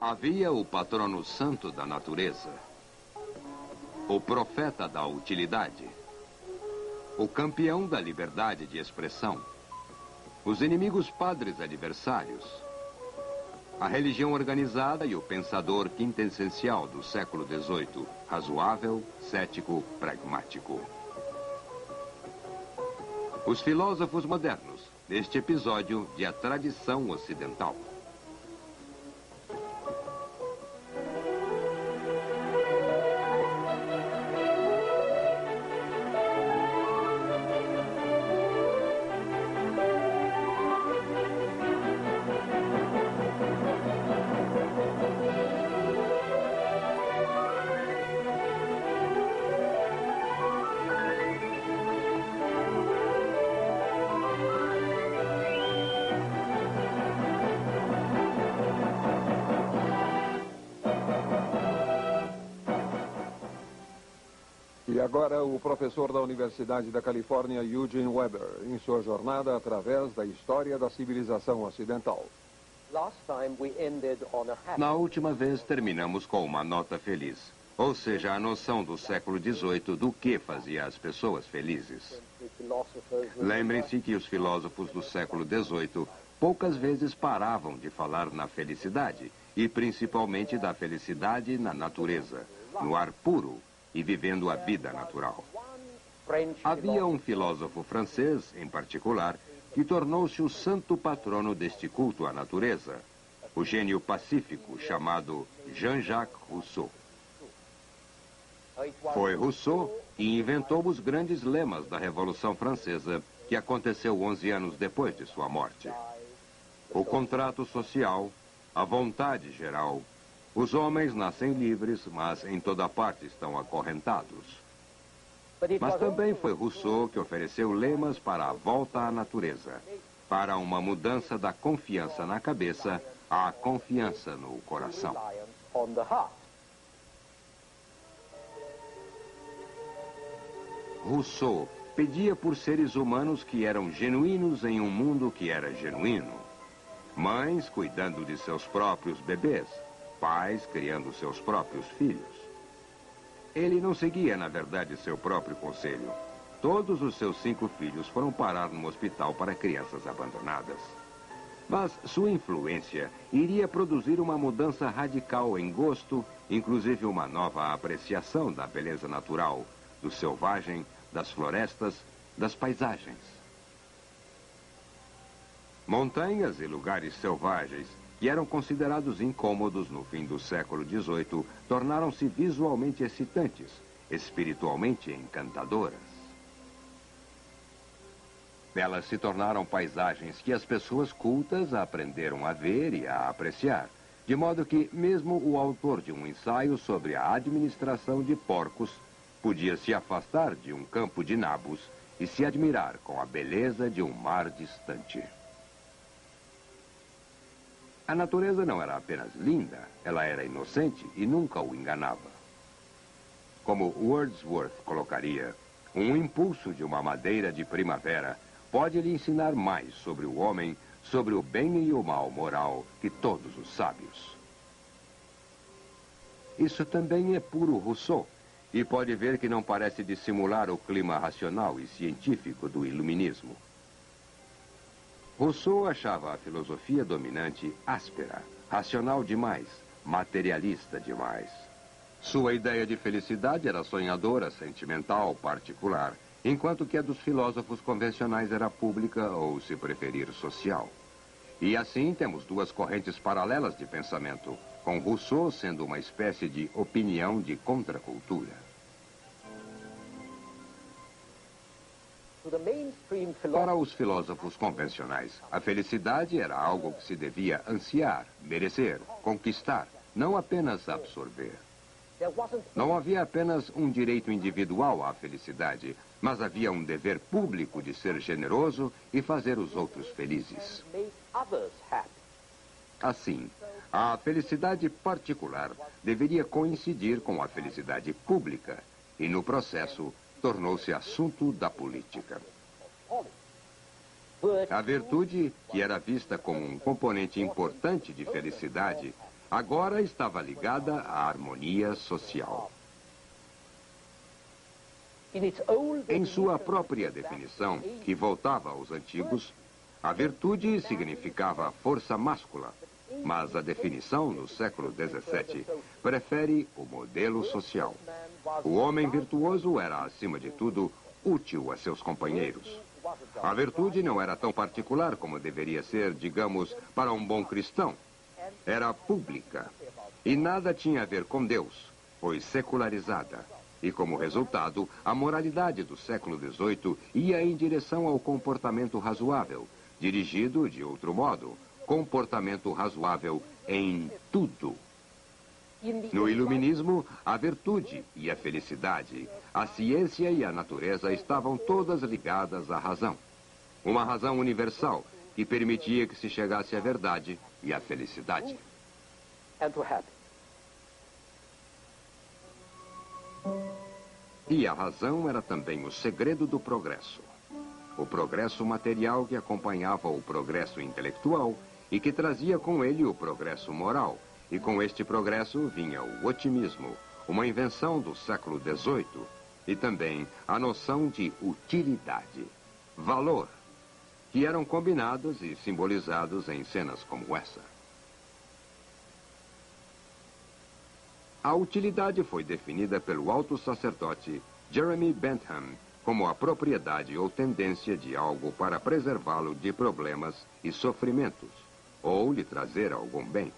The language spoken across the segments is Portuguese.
Havia o patrono santo da natureza, o profeta da utilidade, o campeão da liberdade de expressão, os inimigos padres adversários, a religião organizada e o pensador quintessencial do século XVIII, razoável, cético, pragmático. Os filósofos modernos, neste episódio de A Tradição Ocidental. E agora o professor da Universidade da Califórnia, Eugene Weber, em sua jornada através da história da civilização ocidental. Na última vez terminamos com uma nota feliz, ou seja, a noção do século XVIII do que fazia as pessoas felizes. Lembrem-se que os filósofos do século XVIII poucas vezes paravam de falar na felicidade, e principalmente da felicidade na natureza, no ar puro, e vivendo a vida natural. Havia um filósofo francês, em particular, que tornou-se o santo patrono deste culto à natureza, o gênio pacífico chamado Jean-Jacques Rousseau. Foi Rousseau que inventou os grandes lemas da Revolução Francesa, que aconteceu 11 anos depois de sua morte. O contrato social, a vontade geral. Os homens nascem livres, mas em toda parte estão acorrentados. Mas também foi Rousseau que ofereceu lemas para a volta à natureza, para uma mudança da confiança na cabeça à confiança no coração. Rousseau pedia por seres humanos que eram genuínos em um mundo que era genuíno. Mães cuidando de seus próprios bebês. Pais criando seus próprios filhos. Ele não seguia, na verdade, seu próprio conselho. Todos os seus 5 filhos foram parar num hospital para crianças abandonadas. Mas sua influência iria produzir uma mudança radical em gosto, inclusive uma nova apreciação da beleza natural, do selvagem, das florestas, das paisagens. Montanhas e lugares selvagens que eram considerados incômodos no fim do século XVIII, tornaram-se visualmente excitantes, espiritualmente encantadoras. Elas se tornaram paisagens que as pessoas cultas aprenderam a ver e a apreciar, de modo que mesmo o autor de um ensaio sobre a administração de porcos podia se afastar de um campo de nabos e se admirar com a beleza de um mar distante. A natureza não era apenas linda, ela era inocente e nunca o enganava. Como Wordsworth colocaria, um impulso de uma madeira de primavera pode lhe ensinar mais sobre o homem, sobre o bem e o mal moral que todos os sábios. Isso também é puro Rousseau, e pode ver que não parece dissimular o clima racional e científico do iluminismo. Rousseau achava a filosofia dominante áspera, racional demais, materialista demais. Sua ideia de felicidade era sonhadora, sentimental, particular, enquanto que a dos filósofos convencionais era pública ou, se preferir, social. E assim temos duas correntes paralelas de pensamento, com Rousseau sendo uma espécie de opinião de contracultura. Para os filósofos convencionais, a felicidade era algo que se devia ansiar, merecer, conquistar, não apenas absorver. Não havia apenas um direito individual à felicidade, mas havia um dever público de ser generoso e fazer os outros felizes. Assim, a felicidade particular deveria coincidir com a felicidade pública e, no processo, tornou-se assunto da política. A virtude, que era vista como um componente importante de felicidade, agora estava ligada à harmonia social. Em sua própria definição, que voltava aos antigos, a virtude significava força máscula, mas a definição no século XVII prefere o modelo social. O homem virtuoso era, acima de tudo, útil a seus companheiros. A virtude não era tão particular como deveria ser, digamos, para um bom cristão. Era pública e nada tinha a ver com Deus, pois secularizada. E, como resultado, a moralidade do século XVIII ia em direção ao comportamento razoável, dirigido de outro modo, comportamento razoável em tudo. No iluminismo, a virtude e a felicidade, a ciência e a natureza estavam todas ligadas à razão. Uma razão universal que permitia que se chegasse à verdade e à felicidade. E a razão era também o segredo do progresso. O progresso material que acompanhava o progresso intelectual e que trazia com ele o progresso moral. E com este progresso vinha o otimismo, uma invenção do século XVIII, e também a noção de utilidade, valor, que eram combinados e simbolizados em cenas como essa. A utilidade foi definida pelo alto sacerdote Jeremy Bentham como a propriedade ou tendência de algo para preservá-lo de problemas e sofrimentos, ou lhe trazer algum bem.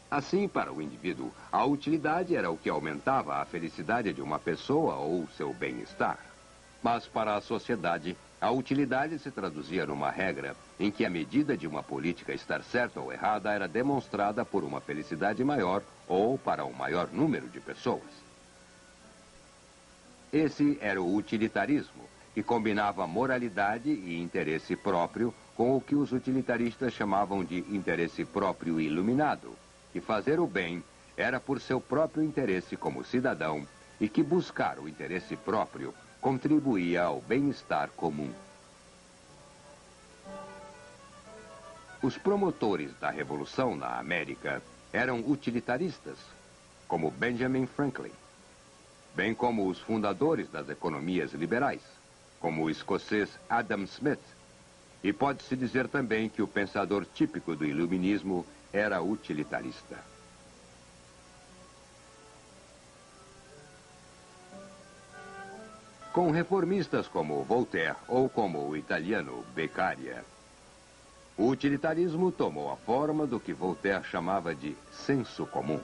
Assim, para o indivíduo, a utilidade era o que aumentava a felicidade de uma pessoa ou seu bem-estar. Mas para a sociedade, a utilidade se traduzia numa regra em que a medida de uma política estar certa ou errada era demonstrada por uma felicidade maior ou para um maior número de pessoas. Esse era o utilitarismo, que combinava moralidade e interesse próprio com o que os utilitaristas chamavam de interesse próprio iluminado, que fazer o bem era por seu próprio interesse como cidadão e que buscar o interesse próprio contribuía ao bem-estar comum. Os promotores da Revolução na América eram utilitaristas, como Benjamin Franklin, bem como os fundadores das economias liberais, como o escocês Adam Smith. E pode-se dizer também que o pensador típico do iluminismo era utilitarista. Com reformistas como Voltaire ou como o italiano Beccaria, o utilitarismo tomou a forma do que Voltaire chamava de senso comum.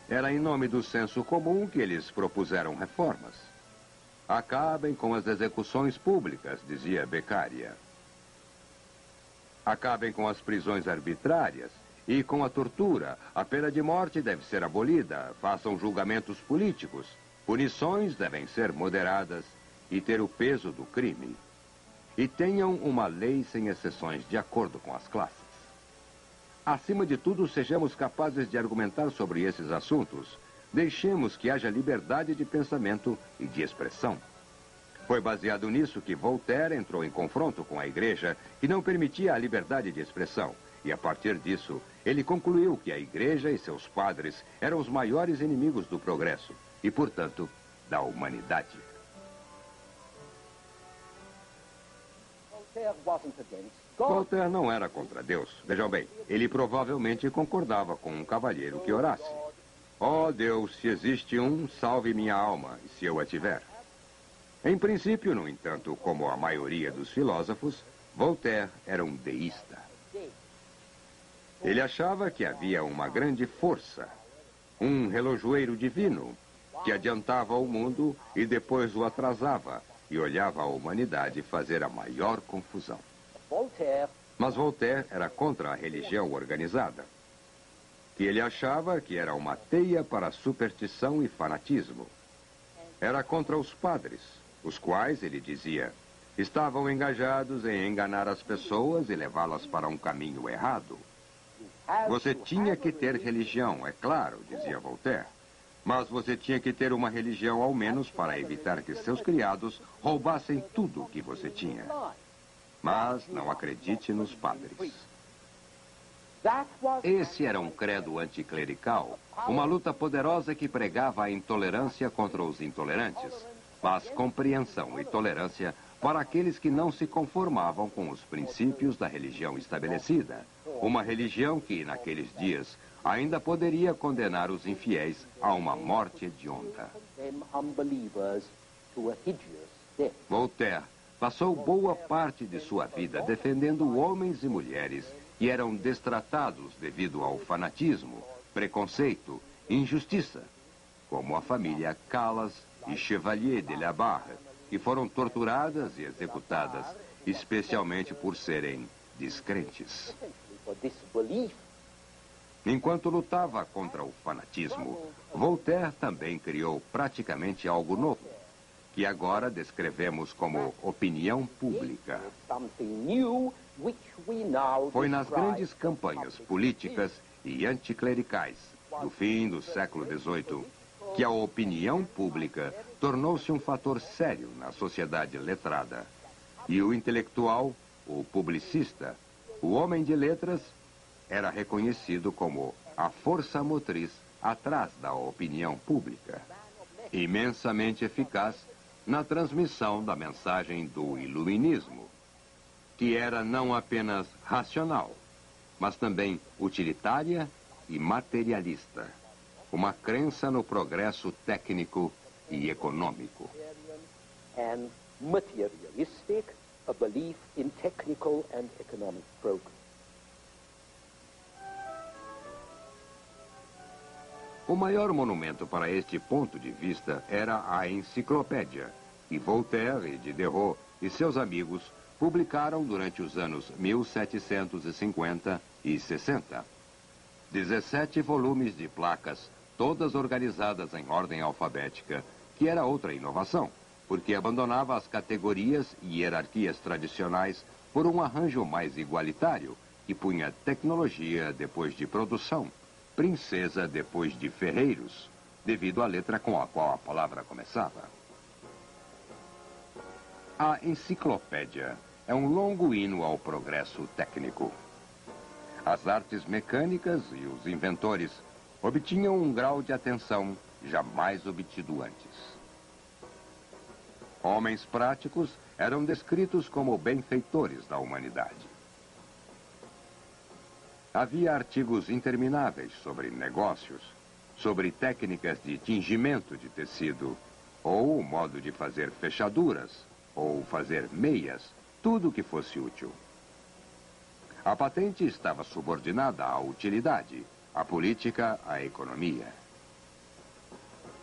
Era em nome do senso comum que eles propuseram reformas. Acabem com as execuções públicas, dizia Beccaria. Acabem com as prisões arbitrárias e com a tortura. A pena de morte deve ser abolida. Façam julgamentos políticos. Punições devem ser moderadas e ter o peso do crime. E tenham uma lei sem exceções, de acordo com as classes. Acima de tudo, sejamos capazes de argumentar sobre esses assuntos. Deixemos que haja liberdade de pensamento e de expressão. Foi baseado nisso que Voltaire entrou em confronto com a Igreja, que não permitia a liberdade de expressão. E a partir disso, ele concluiu que a Igreja e seus padres eram os maiores inimigos do progresso e, portanto, da humanidade. Voltaire não era contra Deus. Vejam bem, ele provavelmente concordava com um cavalheiro que orasse: "Ó Deus, se existe um, salve minha alma, se eu a tiver." Em princípio, no entanto, como a maioria dos filósofos, Voltaire era um deísta. Ele achava que havia uma grande força, um relojoeiro divino, que adiantava o mundo e depois o atrasava, e olhava a humanidade fazer a maior confusão. Mas Voltaire era contra a religião organizada, que ele achava que era uma teia para superstição e fanatismo. Era contra os padres, os quais, ele dizia, estavam engajados em enganar as pessoas e levá-las para um caminho errado. Você tinha que ter religião, é claro, dizia Voltaire. Mas você tinha que ter uma religião ao menos para evitar que seus criados roubassem tudo o que você tinha. Mas não acredite nos padres. Esse era um credo anticlerical, uma luta poderosa que pregava a intolerância contra os intolerantes, mas compreensão e tolerância para aqueles que não se conformavam com os princípios da religião estabelecida. Uma religião que, naqueles dias, ainda poderia condenar os infiéis a uma morte hedionda. Voltaire passou boa parte de sua vida defendendo homens e mulheres que eram destratados devido ao fanatismo, preconceito e injustiça, como a família Calas e Chevalier de la Barre, que foram torturadas e executadas, especialmente por serem descrentes. Enquanto lutava contra o fanatismo, Voltaire também criou praticamente algo novo, que agora descrevemos como opinião pública. Foi nas grandes campanhas políticas e anticlericais do fim do século XVIII que a opinião pública tornou-se um fator sério na sociedade letrada. E o intelectual, o publicista, o homem de letras, era reconhecido como a força motriz atrás da opinião pública, imensamente eficaz na transmissão da mensagem do iluminismo, que era não apenas racional, mas também utilitária e materialista, uma crença no progresso técnico e econômico. And materialistic, a belief in technical and economic progress. O maior monumento para este ponto de vista era a Enciclopédia, que Voltaire e Diderot e seus amigos publicaram durante os anos 1750 e 60. 17 volumes de placas, todas organizadas em ordem alfabética, que era outra inovação, porque abandonava as categorias e hierarquias tradicionais por um arranjo mais igualitário, que punha tecnologia depois de produção, princesa depois de ferreiros, devido à letra com a qual a palavra começava. A enciclopédia é um longo hino ao progresso técnico. As artes mecânicas e os inventores obtinham um grau de atenção jamais obtido antes. Homens práticos eram descritos como benfeitores da humanidade. Havia artigos intermináveis sobre negócios, sobre técnicas de tingimento de tecido, ou o modo de fazer fechaduras, ou fazer meias, tudo o que fosse útil. A patente estava subordinada à utilidade, a política à economia.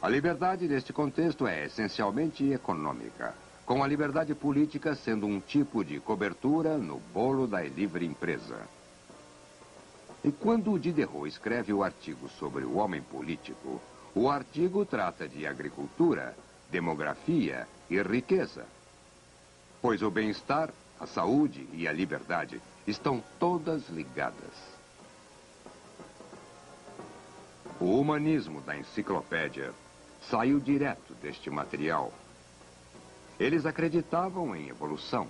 A liberdade neste contexto é essencialmente econômica, com a liberdade política sendo um tipo de cobertura no bolo da livre empresa. E quando Diderot escreve o artigo sobre o homem político, o artigo trata de agricultura, demografia e riqueza, pois o bem-estar, a saúde e a liberdade estão todas ligadas. O humanismo da enciclopédia saiu direto deste material. Eles acreditavam em evolução,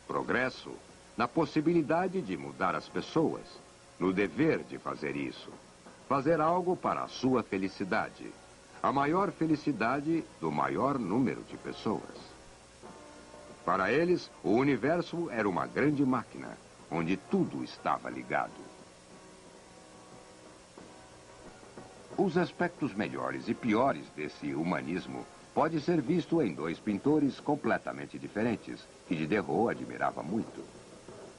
progresso, na possibilidade de mudar as pessoas, no dever de fazer isso, fazer algo para a sua felicidade, a maior felicidade do maior número de pessoas. Para eles, o universo era uma grande máquina, onde tudo estava ligado. Os aspectos melhores e piores desse humanismo pode ser visto em dois pintores completamente diferentes, que Diderot admirava muito.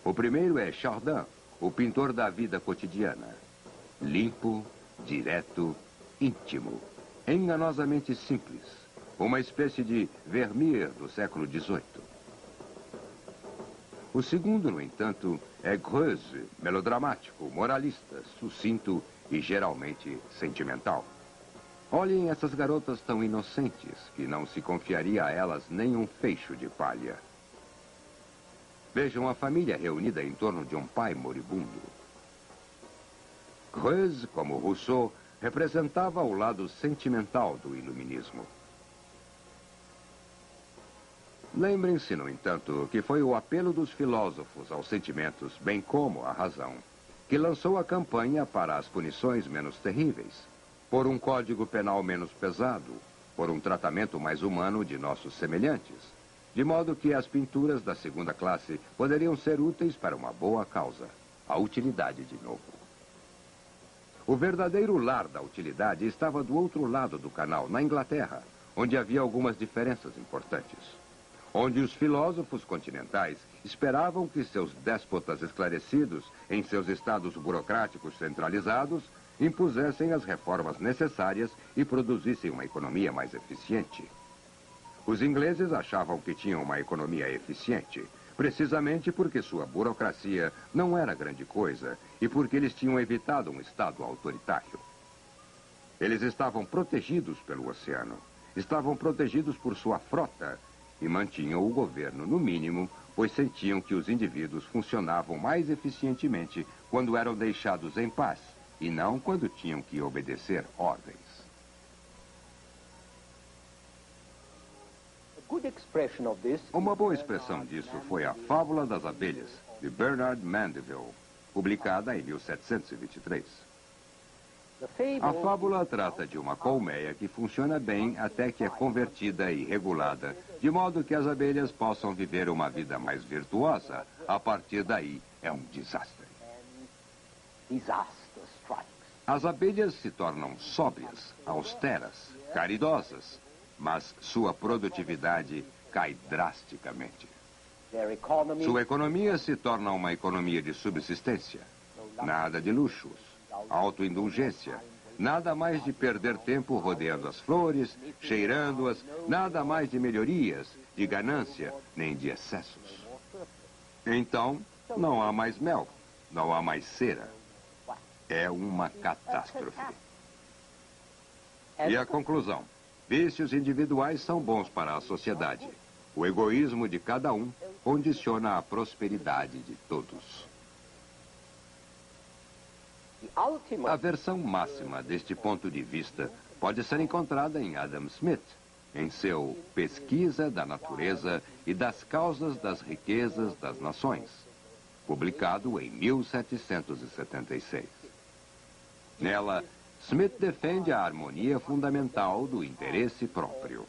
O primeiro é Chardin, o pintor da vida cotidiana. Limpo, direto, íntimo, enganosamente simples. Uma espécie de Vermeer do século XVIII. O segundo, no entanto, é Greuze, melodramático, moralista, sucinto e geralmente sentimental. Olhem essas garotas tão inocentes que não se confiaria a elas nem um feixe de palha. Vejam a família reunida em torno de um pai moribundo. Greuze, como Rousseau, representava o lado sentimental do iluminismo. Lembrem-se, no entanto, que foi o apelo dos filósofos aos sentimentos, bem como à razão, que lançou a campanha para as punições menos terríveis, por um código penal menos pesado, por um tratamento mais humano de nossos semelhantes, de modo que as pinturas da segunda classe poderiam ser úteis para uma boa causa, a utilidade de novo. O verdadeiro lar da utilidade estava do outro lado do canal, na Inglaterra, onde havia algumas diferenças importantes. Onde os filósofos continentais esperavam que seus déspotas esclarecidos, em seus estados burocráticos centralizados, impusessem as reformas necessárias e produzissem uma economia mais eficiente. Os ingleses achavam que tinham uma economia eficiente, precisamente porque sua burocracia não era grande coisa e porque eles tinham evitado um Estado autoritário. Eles estavam protegidos pelo oceano, estavam protegidos por sua frota e mantinham o governo no mínimo, pois sentiam que os indivíduos funcionavam mais eficientemente quando eram deixados em paz e não quando tinham que obedecer ordens. Uma boa expressão disso foi a Fábula das Abelhas, de Bernard Mandeville, publicada em 1723. A fábula trata de uma colmeia que funciona bem até que é convertida e regulada, de modo que as abelhas possam viver uma vida mais virtuosa. A partir daí, é um desastre. As abelhas se tornam sóbrias, austeras, caridosas, mas sua produtividade cai drasticamente. Sua economia se torna uma economia de subsistência. Nada de luxos, autoindulgência, nada mais de perder tempo rodeando as flores, cheirando-as, nada mais de melhorias, de ganância, nem de excessos. Então, não há mais mel, não há mais cera. É uma catástrofe. E a conclusão? Vícios individuais são bons para a sociedade. O egoísmo de cada um condiciona a prosperidade de todos. A versão máxima deste ponto de vista pode ser encontrada em Adam Smith, em seu Pesquisa da Natureza e das Causas das Riquezas das Nações, publicado em 1776. Nela, Smith defende a harmonia fundamental do interesse próprio.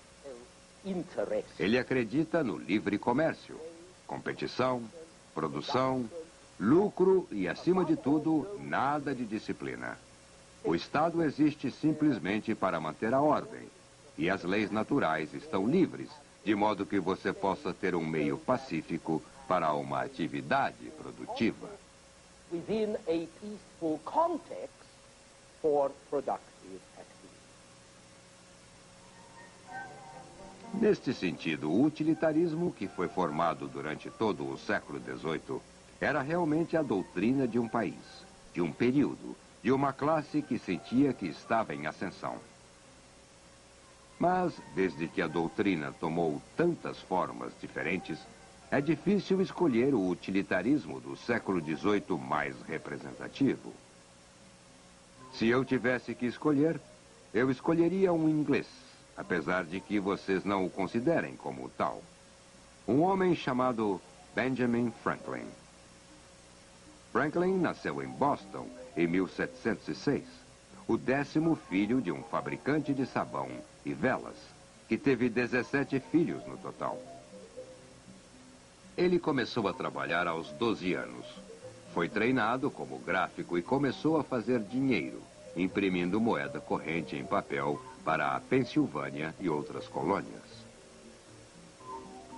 Ele acredita no livre comércio, competição, produção, lucro e, acima de tudo, nada de disciplina. O Estado existe simplesmente para manter a ordem, e as leis naturais estão livres, de modo que você possa ter um meio pacífico para uma atividade produtiva. Within a peaceful context for productive activity. Neste sentido, o utilitarismo, que foi formado durante todo o século XVIII, era realmente a doutrina de um país, de um período, de uma classe que sentia que estava em ascensão. Mas, desde que a doutrina tomou tantas formas diferentes, é difícil escolher o utilitarismo do século XVIII mais representativo. Se eu tivesse que escolher, eu escolheria um inglês, apesar de que vocês não o considerem como tal. Um homem chamado Benjamin Franklin. Franklin nasceu em Boston em 1706, o 10º filho de um fabricante de sabão e velas, que teve 17 filhos no total. Ele começou a trabalhar aos 12 anos. Foi treinado como gráfico e começou a fazer dinheiro, imprimindo moeda corrente em papel para a Pensilvânia e outras colônias.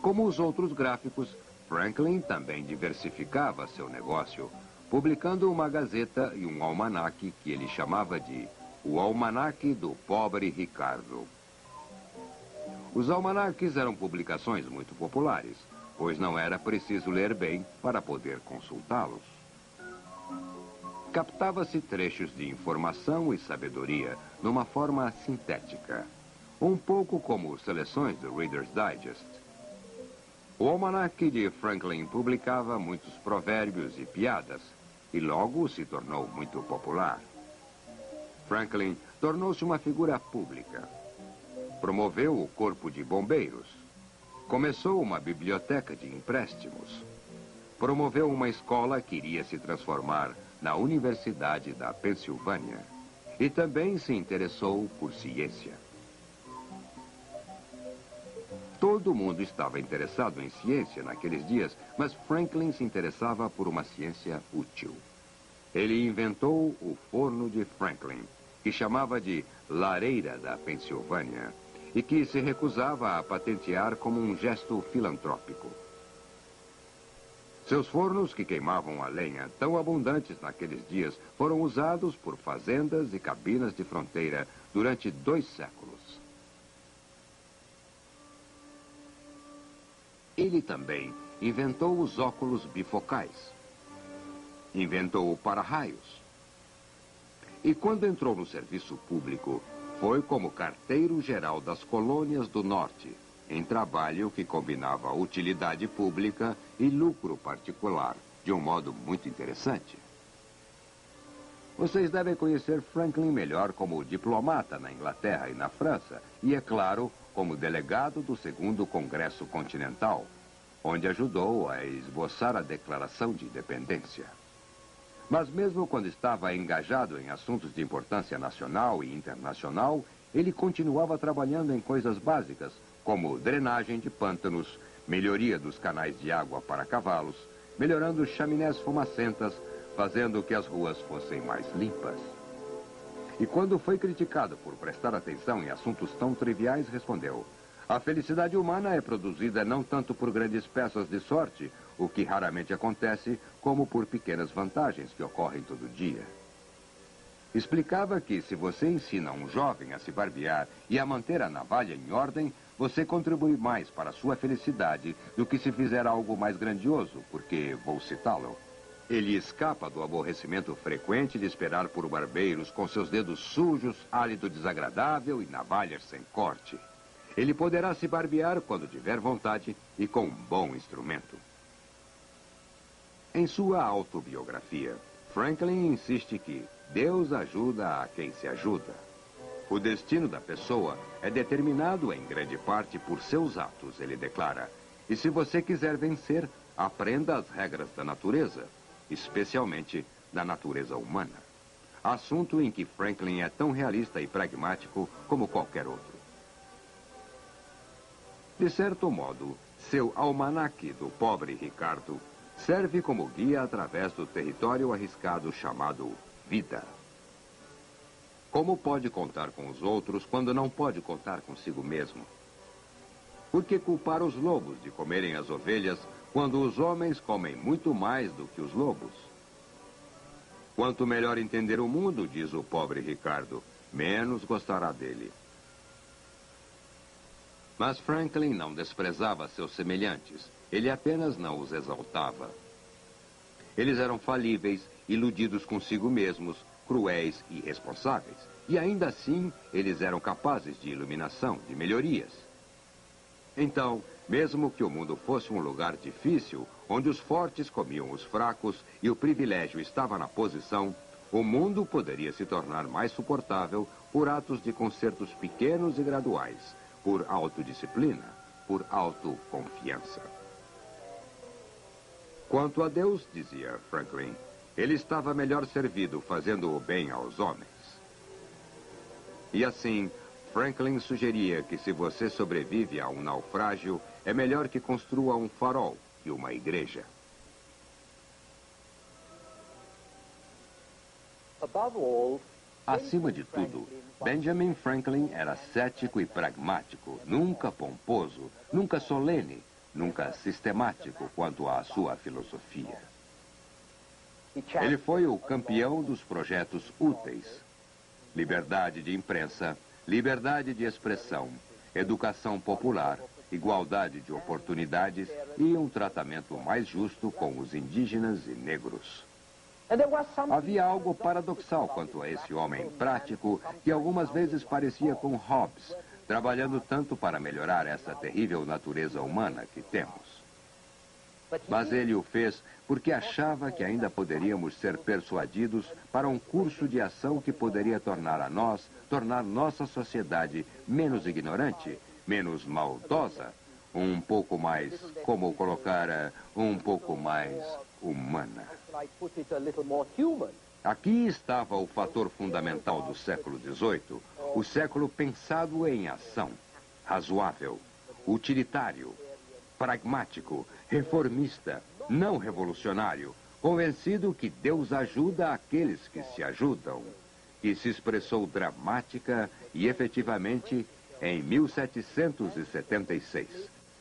Como os outros gráficos, Franklin também diversificava seu negócio, publicando uma gazeta e um almanaque que ele chamava de O Almanaque do Pobre Ricardo. Os almanaques eram publicações muito populares, pois não era preciso ler bem para poder consultá-los. Captava-se trechos de informação e sabedoria numa forma sintética, um pouco como seleções do Reader's Digest. O almanaque de Franklin publicava muitos provérbios e piadas, e logo se tornou muito popular. Franklin tornou-se uma figura pública. Promoveu o corpo de bombeiros. Começou uma biblioteca de empréstimos. Promoveu uma escola que iria se transformar na Universidade da Pensilvânia e também se interessou por ciência. Todo mundo estava interessado em ciência naqueles dias, mas Franklin se interessava por uma ciência útil. Ele inventou o forno de Franklin, que chamava de lareira da Pensilvânia, e que se recusava a patentear como um gesto filantrópico. Seus fornos, que queimavam a lenha, tão abundantes naqueles dias, foram usados por fazendas e cabinas de fronteira durante 2 séculos. Ele também inventou os óculos bifocais. Inventou o para-raios. E quando entrou no serviço público, foi como carteiro-geral das colônias do Norte, em trabalho que combinava utilidade pública e lucro particular, de um modo muito interessante. Vocês devem conhecer Franklin melhor como diplomata na Inglaterra e na França, e, é claro, como delegado do 2º Congresso Continental, onde ajudou a esboçar a Declaração de Independência. Mas mesmo quando estava engajado em assuntos de importância nacional e internacional, ele continuava trabalhando em coisas básicas, como drenagem de pântanos, melhoria dos canais de água para cavalos, melhorando chaminés fumacentas, fazendo que as ruas fossem mais limpas. E quando foi criticado por prestar atenção em assuntos tão triviais, respondeu: a felicidade humana é produzida não tanto por grandes peças de sorte, o que raramente acontece, como por pequenas vantagens que ocorrem todo dia. Explicava que se você ensina um jovem a se barbear e a manter a navalha em ordem, você contribui mais para a sua felicidade do que se fizer algo mais grandioso, porque, vou citá-lo, ele escapa do aborrecimento frequente de esperar por barbeiros com seus dedos sujos, hálito desagradável e navalhas sem corte. Ele poderá se barbear quando tiver vontade e com um bom instrumento. Em sua autobiografia, Franklin insiste que Deus ajuda a quem se ajuda. O destino da pessoa é determinado em grande parte por seus atos, ele declara. E se você quiser vencer, aprenda as regras da natureza, especialmente da natureza humana. Assunto em que Franklin é tão realista e pragmático como qualquer outro. De certo modo, seu almanaque do pobre Ricardo serve como guia através do território arriscado chamado vida. Como pode contar com os outros quando não pode contar consigo mesmo? Por que culpar os lobos de comerem as ovelhas quando os homens comem muito mais do que os lobos? Quanto melhor entender o mundo, diz o pobre Ricardo, menos gostará dele. Mas Franklin não desprezava seus semelhantes, ele apenas não os exaltava. Eles eram falíveis, iludidos consigo mesmos, cruéis e irresponsáveis. E ainda assim, eles eram capazes de iluminação, de melhorias. Então, mesmo que o mundo fosse um lugar difícil, onde os fortes comiam os fracos e o privilégio estava na posição, o mundo poderia se tornar mais suportável por atos de consertos pequenos e graduais, por autodisciplina, por autoconfiança. Quanto a Deus, dizia Franklin, ele estava melhor servido fazendo o bem aos homens. E assim, Franklin sugeria que se você sobrevive a um naufrágio, é melhor que construa um farol e uma igreja. Acima de tudo, Benjamin Franklin era cético e pragmático, nunca pomposo, nunca solene, nunca sistemático quanto à sua filosofia. Ele foi o campeão dos projetos úteis. Liberdade de imprensa, liberdade de expressão, educação popular, igualdade de oportunidades e um tratamento mais justo com os indígenas e negros. Havia algo paradoxal quanto a esse homem prático que algumas vezes parecia com Hobbes, trabalhando tanto para melhorar essa terrível natureza humana que temos. Mas ele o fez porque achava que ainda poderíamos ser persuadidos para um curso de ação que poderia tornar nossa sociedade menos ignorante, menos maldosa, um pouco mais, como colocar, um pouco mais humana. Aqui estava o fator fundamental do século XVIII, o século pensado em ação, razoável, utilitário, pragmático, reformista, não revolucionário, convencido que Deus ajuda aqueles que se ajudam, que se expressou dramática e efetivamente em 1776,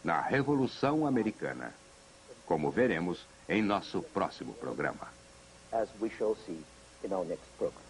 na Revolução Americana, como veremos em nosso próximo programa. As we shall see in our next program.